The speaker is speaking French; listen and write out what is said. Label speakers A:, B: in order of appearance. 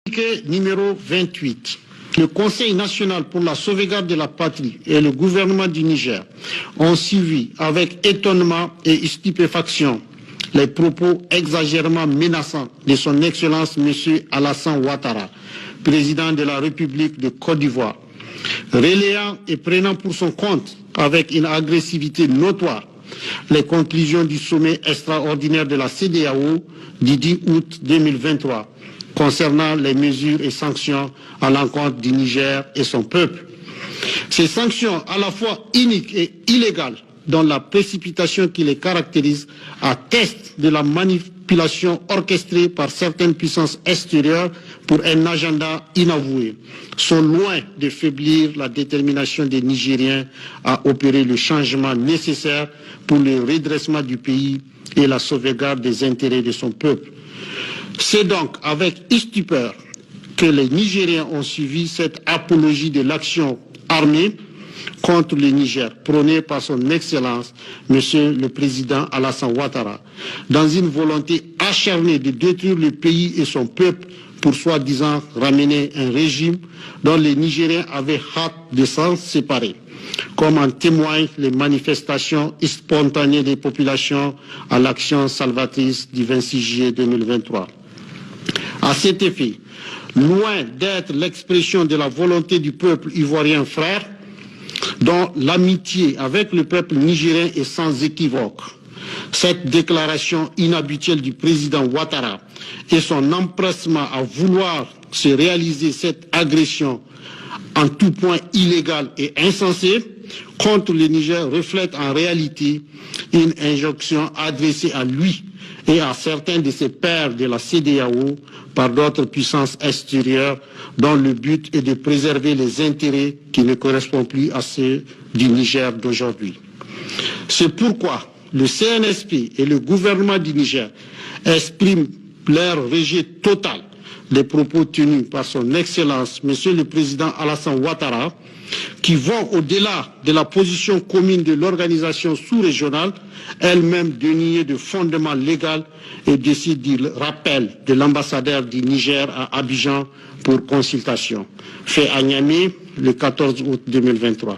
A: Communiqué numéro 28. Le Conseil national pour la sauvegarde de la patrie et le gouvernement du Niger ont suivi avec étonnement et stupéfaction les propos exagérément menaçants de son Excellence M. Alassane Ouattara, président de la République de Côte d'Ivoire, relayant et prenant pour son compte avec une agressivité notoire les conclusions du sommet extraordinaire de la CEDEAO du 10 août 2023 concernant les mesures et sanctions à l'encontre du Niger et son peuple. Ces sanctions à la fois iniques et illégales, dont la précipitation qui les caractérise, atteste de la manipulation orchestrée par certaines puissances extérieures pour un agenda inavoué, sont loin de faiblir la détermination des Nigériens à opérer le changement nécessaire pour le redressement du pays et la sauvegarde des intérêts de son peuple. C'est donc avec stupeur que les Nigériens ont suivi cette apologie de l'action armée contre le Niger, prônée par son Excellence, Monsieur le Président Alassane Ouattara, dans une volonté acharnée de détruire le pays et son peuple pour soi-disant ramener un régime dont les Nigériens avaient hâte de s'en séparer, comme en témoignent les manifestations spontanées des populations à l'action salvatrice du 26 juillet 2023. À cet effet, loin d'être l'expression de la volonté du peuple ivoirien frère, dont l'amitié avec le peuple nigérien est sans équivoque, cette déclaration inhabituelle du président Ouattara et son empressement à vouloir se réaliser cette agression en tout point illégale et insensée contre le Niger reflète en réalité une injonction adressée à lui et à certains de ses pairs de la CEDEAO par d'autres puissances extérieures dont le but est de préserver les intérêts qui ne correspondent plus à ceux du Niger d'aujourd'hui. C'est pourquoi le CNSP et le gouvernement du Niger expriment leur rejet total des propos tenus par son Excellence, Monsieur le Président Alassane Ouattara, qui vont au-delà de la position commune de l'organisation sous-régionale, elle-même dénuée de fondement légal et décide du rappel de l'ambassadeur du Niger à Abidjan pour consultation. Fait à Niamey le 14 août 2023.